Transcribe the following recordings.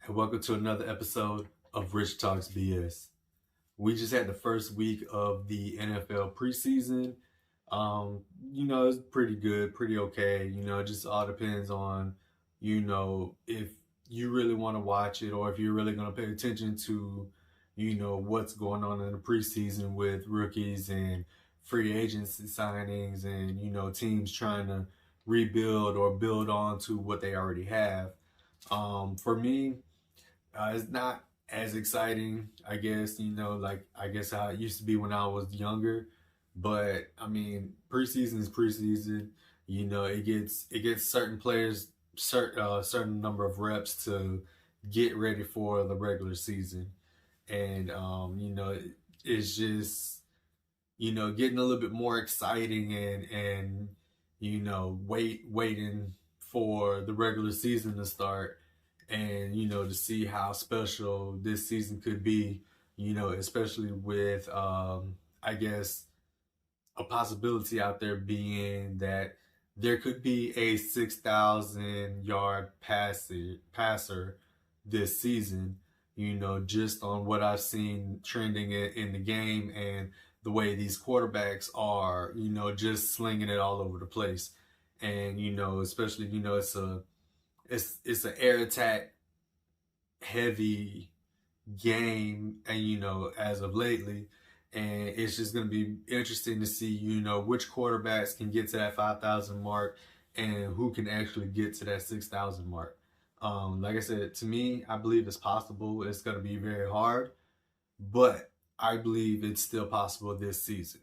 and welcome to another episode of Rich Talks BS. We just had the first week of the NFL preseason. It's pretty good, pretty okay. It just all depends on, if you really want to watch it or if you're really going to pay attention to, what's going on in the preseason with rookies and free agency signings and, teams trying to rebuild or build on to what they already have. For me, it's not as exciting, I guess, like I guess how it used to be when I was younger. But I mean, preseason is preseason. It gets certain players certain number of reps to get ready for the regular season, and it's just getting a little bit more exciting and waiting for the regular season to start and to see how special this season could be, especially with I guess a possibility out there being that there could be a 6,000 yard passer this season, just on what I've seen trending in the game and the way these quarterbacks are, just slinging it all over the place. And, especially, it's an air attack heavy game, and as of lately, and it's just going to be interesting to see which quarterbacks can get to that 5,000 mark and who can actually get to that 6,000 mark. Like I said, to me, I believe it's possible. It's going to be very hard, but I believe it's still possible this season.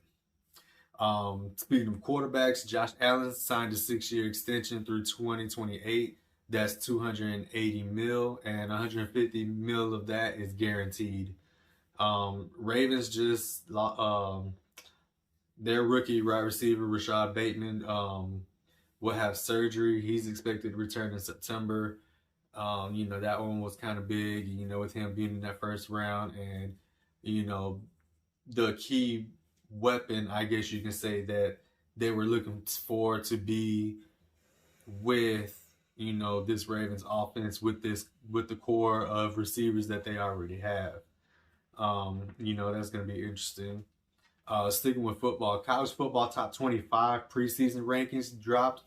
Speaking of quarterbacks, Josh Allen signed a 6-year extension through 2028. That's 280 mil, and 150 mil of that is guaranteed. Ravens just their rookie wide receiver Rashad Bateman will have surgery. He's expected to return in September. That one was kind of big. With him being in that first round, and the key weapon, I guess you can say, that they were looking for to be with this Ravens offense with the core of receivers that they already have. That's going to be interesting. Sticking with football, college football top 25 preseason rankings dropped.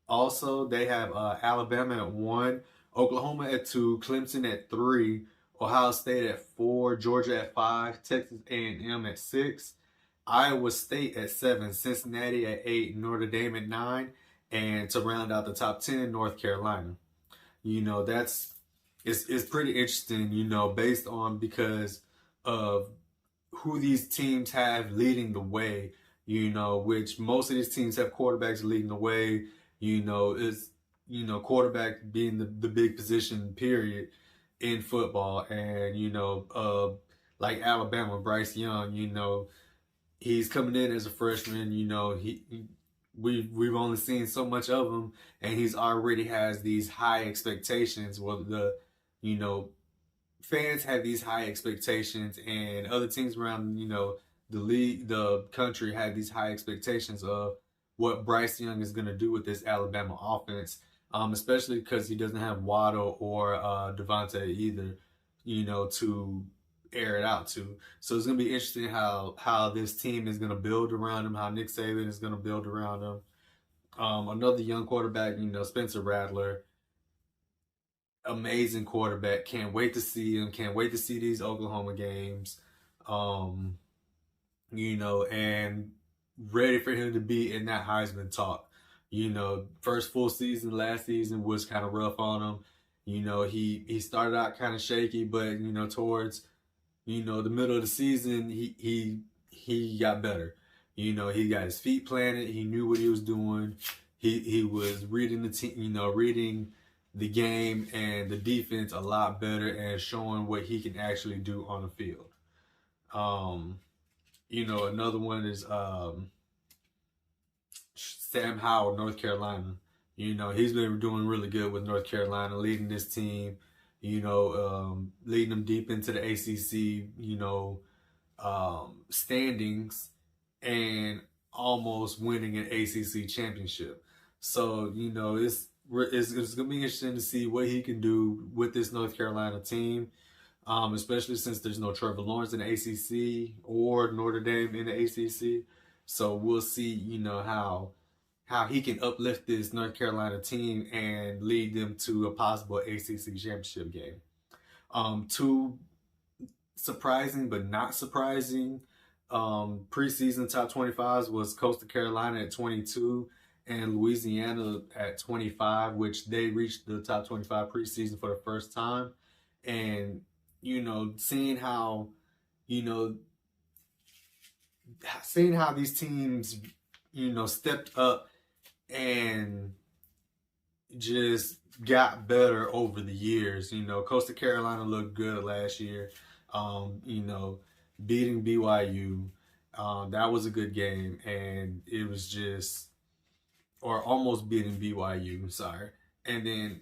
Also, they have Alabama at 1, Oklahoma at 2, Clemson at 3, Ohio State at 4, Georgia at 5, Texas A&M at 6, Iowa State at 7, Cincinnati at 8, Notre Dame at 9, and to round out the top 10, North Carolina. It's pretty interesting, based on because of who these teams have leading the way, which most of these teams have quarterbacks leading the way, is quarterback being the big position period in football. And like Alabama, Bryce Young, he's coming in as a freshman. We've only seen so much of him, and he's already has these high expectations. Well, fans have these high expectations, and other teams around the league, the country, had these high expectations of what Bryce Young is going to do with this Alabama offense, especially because he doesn't have Waddle or Devontae either, to air it out to. So it's going to be interesting how this team is going to build around him, how Nick Saban is going to build around him. Another young quarterback, Spencer Rattler, amazing quarterback. Can't wait to see him. Can't wait to see these Oklahoma games. And ready for him to be in that Heisman talk. First full season last season was kind of rough on him. He started out kind of shaky, but towards the middle of the season, he got better. He got his feet planted. He knew what he was doing. He was reading the team, reading the game and the defense a lot better, and showing what he can actually do on the field. Another one is Sam Howell, North Carolina. He's been doing really good with North Carolina, leading this team, leading them deep into the ACC, standings, and almost winning an ACC championship. So, it's going to be interesting to see what he can do with this North Carolina team, especially since there's no Trevor Lawrence in the ACC or Notre Dame in the ACC. So we'll see, how he can uplift this North Carolina team and lead them to a possible ACC championship game. Two surprising but not surprising preseason top 25s was Coastal Carolina at 22 and Louisiana at 25, which they reached the top 25 preseason for the first time. And, seeing how, you know, seeing how these teams, stepped up and just got better over the years. Coastal Carolina looked good last year. Beating BYU, that was a good game, and it was just, or almost beating BYU, sorry. And then,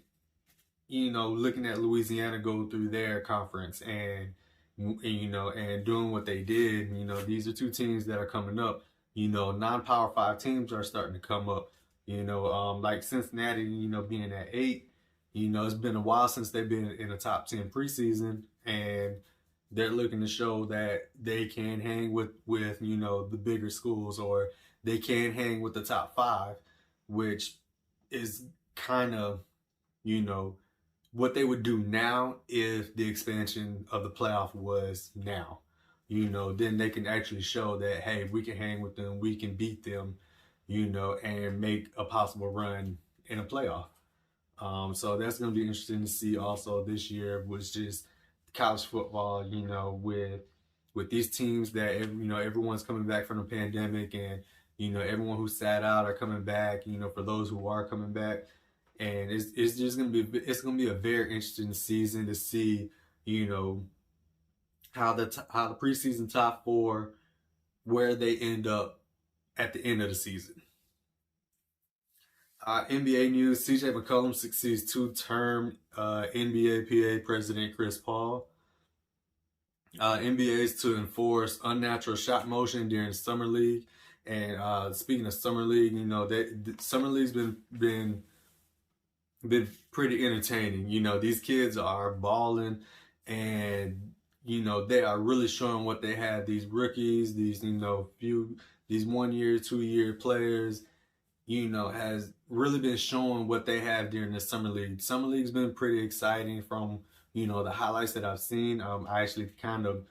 looking at Louisiana go through their conference and doing what they did, these are two teams that are coming up. Non-Power 5 teams are starting to come up. Like Cincinnati, being at 8, it's been a while since they've been in the top 10 preseason, and they're looking to show that they can hang with the bigger schools, or they can hang with the top 5, which is kind of, what they would do now if the expansion of the playoff was now. Then they can actually show that, hey, we can hang with them, we can beat them, and make a possible run in a playoff. So that's going to be interesting to see also this year, was just college football, with these teams that, everyone's coming back from the pandemic, and, everyone who sat out are coming back, for those who are coming back. And it's just going to be a very interesting season to see, how the preseason top 4, where they end up at the end of the season. NBA news: CJ McCollum succeeds two-term NBA PA president Chris Paul. NBA is to enforce unnatural shot motion during summer league. And speaking of summer league, summer league's been pretty entertaining. These kids are balling, and they are really showing what they have. These rookies, these 1 year, 2 year players, has really been showing what they have during the summer league. Summer league's been pretty exciting from, the highlights that I've seen. I actually kind of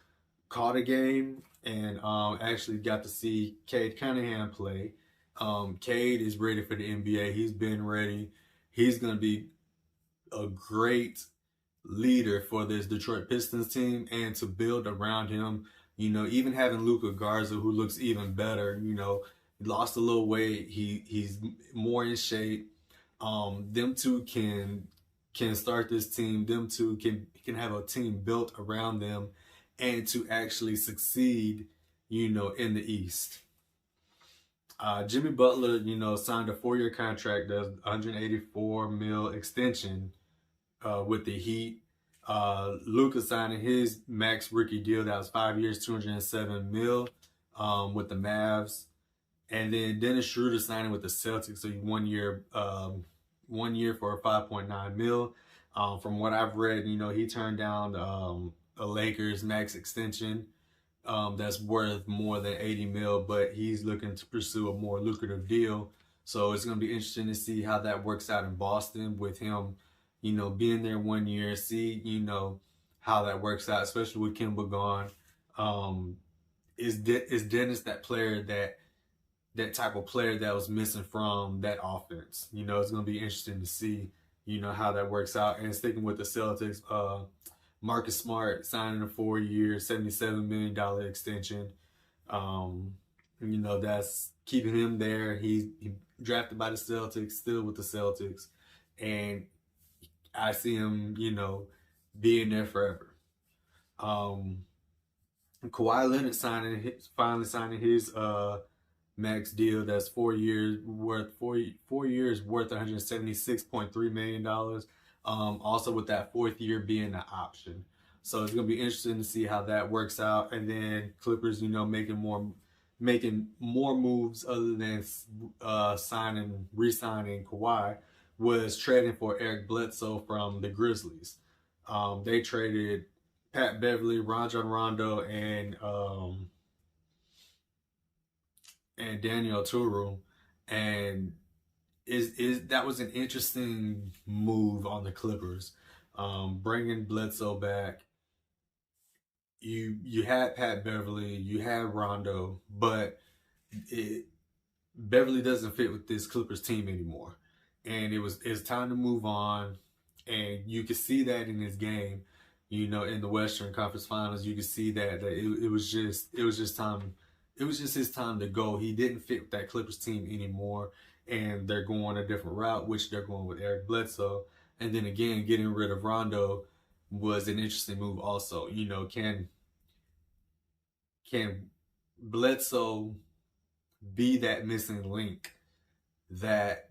caught a game and actually got to see Cade Cunningham play. Cade is ready for the NBA. He's been ready. He's going to be a great leader for this Detroit Pistons team, and to build around him, even having Luka Garza, who looks even better, lost a little weight. He's more in shape. Them two can start this team. Them two can have a team built around them, and to actually succeed, in the East. Jimmy Butler, signed a 4-year contract, that's $184 million extension with the Heat. Luka signing his max rookie deal, that was 5 years, $207 million with the Mavs. And then Dennis Schroeder signing with the Celtics, so 1 year, 1 year for $5.9 million. From what I've read, he turned down a Lakers max extension that's worth more than $80 million, but he's looking to pursue a more lucrative deal. So it's going to be interesting to see how that works out in Boston with him, being there 1 year. See, how that works out, especially with Kemba gone. Is Dennis that player that type of player that was missing from that offense? It's going to be interesting to see, how that works out. And sticking with the Celtics, Marcus Smart signing a 4-year, $77 million extension. That's keeping him there. He drafted by the Celtics, still with the Celtics. And I see him, being there forever. Kawhi Leonard finally signing his max deal. That's 4 years worth $176.3 million. Also with that 4th year being an option. So it's going to be interesting to see how that works out. And then Clippers, making more moves other than re-signing Kawhi, was trading for Eric Bledsoe from the Grizzlies. They traded Pat Beverly, Rajon Rondo, and Daniel Turu, and is that was an interesting move on the Clippers, bringing Bledsoe back. You had Pat Beverly, you had Rondo, but it, Beverly doesn't fit with this Clippers team anymore, and it's time to move on, and you could see that in his game. In the Western Conference Finals, you could see that it was just his time to go. He didn't fit with that Clippers team anymore, and they're going a different route, which they're going with Eric Bledsoe, and then again getting rid of Rondo was an interesting move. Also, can Bledsoe be that missing link that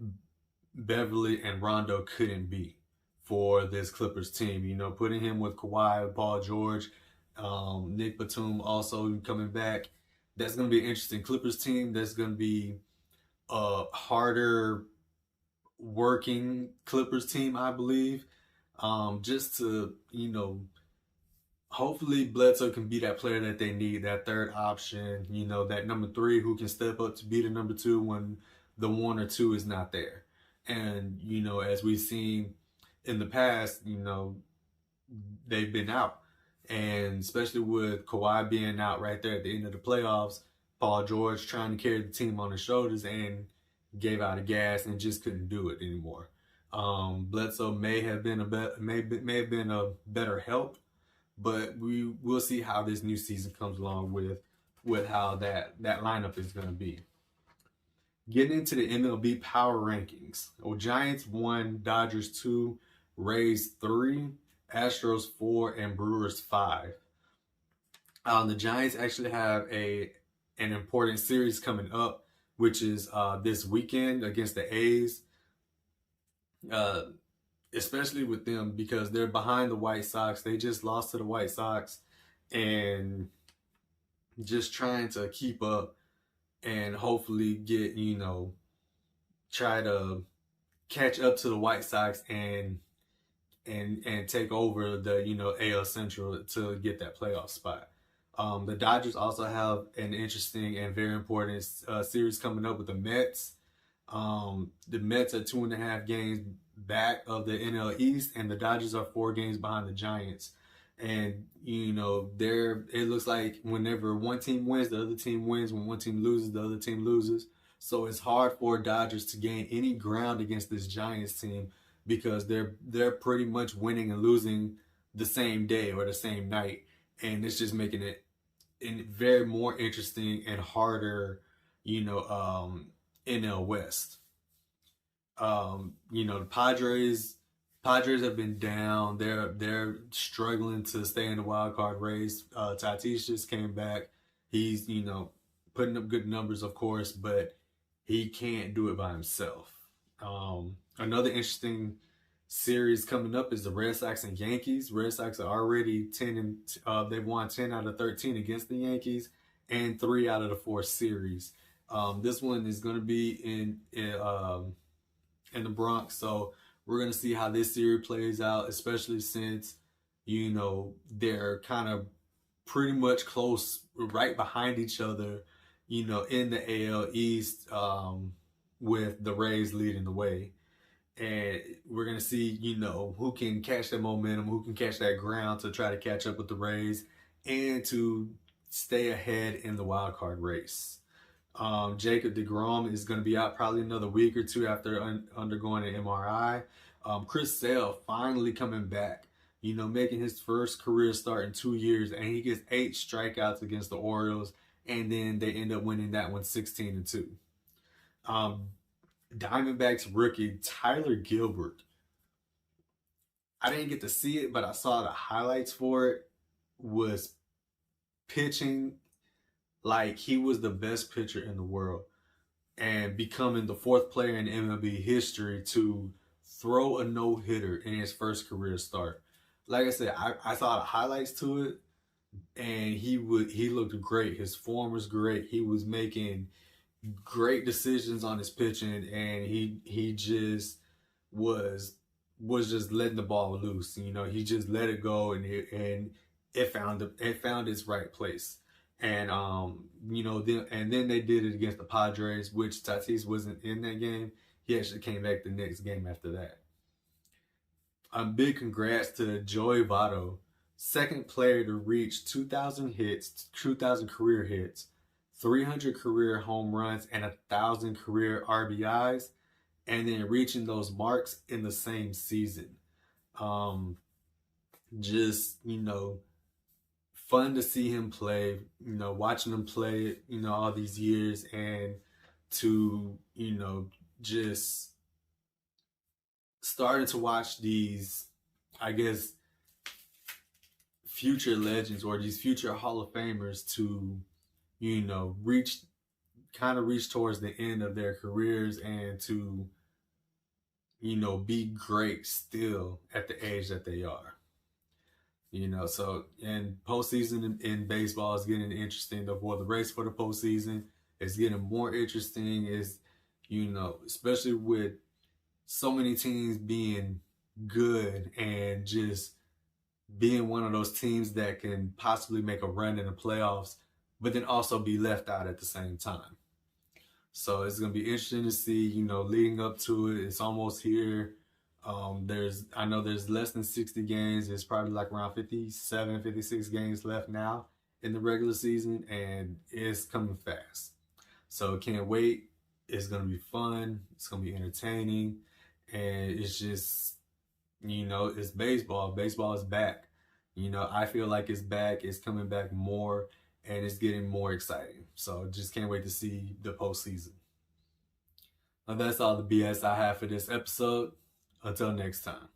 Beverly and Rondo couldn't be for this Clippers team? Putting him with Kawhi, Paul George, Nick Batum also coming back. That's going to be an interesting Clippers team. That's going to be a harder working Clippers team, I believe. Just to, hopefully Bledsoe can be that player that they need, that third option, that number three who can step up to be the number two when the one or two is not there. And, as we've seen in the past, they've been out. And especially with Kawhi being out right there at the end of the playoffs, Paul George trying to carry the team on his shoulders and gave out of gas and just couldn't do it anymore. Bledsoe may have been a better help, but we will see how this new season comes along with how that lineup is going to be. Getting into the MLB power rankings. Giants 1, Dodgers 2, Rays 3, Astros 4, and Brewers 5. The Giants actually have an important series coming up, which is this weekend against the A's. Especially with them because they're behind the White Sox. They just lost to the White Sox and just trying to keep up and hopefully get, try to catch up to the White Sox and take over the, AL Central to get that playoff spot. The Dodgers also have an interesting and very important series coming up with the Mets. The Mets are 2.5 games back of the NL East, and the Dodgers are 4 games behind the Giants. And, it looks like whenever one team wins, the other team wins. When one team loses, the other team loses. So it's hard for Dodgers to gain any ground against this Giants team because they're pretty much winning and losing the same day or the same night. And it's just making it very more interesting and harder, NL West. The Padres have been down. They're struggling to stay in the wild card race. Tatis just came back. He's putting up good numbers, of course, but he can't do it by himself. Another interesting series coming up is the Red Sox and Yankees. Red Sox are already 10 and they've won 10 out of 13 against the Yankees and 3 out of the 4 series. This one is going to be in the Bronx, so we're going to see how this series plays out, especially since they're kind of pretty much close, right behind each other, in the AL East, with the Rays leading the way. And we're going to see, who can catch that momentum, who can catch that ground to try to catch up with the Rays and to stay ahead in the wild card race. Jacob deGrom is going to be out probably another week or two after undergoing an MRI. Chris Sale finally coming back, making his first career start in 2 years, and he gets 8 strikeouts against the Orioles, and then they end up winning that one 16-2. Diamondbacks rookie Tyler Gilbert. I didn't get to see it, but I saw the highlights for it. Was pitching like he was the best pitcher in the world and becoming the 4th player in MLB history to throw a no-hitter in his first career start. Like I said, I saw the highlights to it, and he looked great. His form was great. He was making great decisions on his pitching, and he just was just letting the ball loose. You know, he just let it go, and it found its right place. And then they did it against the Padres, which Tatis wasn't in that game. He actually came back the next game after that. Big congrats to Joey Votto, second player to reach 2,000 hits, 2,000 career hits, 300 career home runs, and 1,000 career RBIs, and then reaching those marks in the same season. Just, fun to see him play, watching him play, all these years, and to, just starting to watch these, I guess, future legends or these future Hall of Famers to, reach towards the end of their careers and to, be great still at the age that they are. So, and postseason in baseball is getting interesting. The race for the postseason is getting more interesting. Is, especially with so many teams being good and just being one of those teams that can possibly make a run in the playoffs, but then also be left out at the same time. So it's going to be interesting to see, leading up to it. It's almost here. I know there's less than 60 games. There's probably like around 57, 56 games left now in the regular season, and it's coming fast. So can't wait. It's going to be fun. It's going to be entertaining. And it's just, it's baseball. Baseball is back. I feel like it's back. It's coming back more, and it's getting more exciting. So just can't wait to see the postseason. Now that's all the BS I have for this episode. Until next time.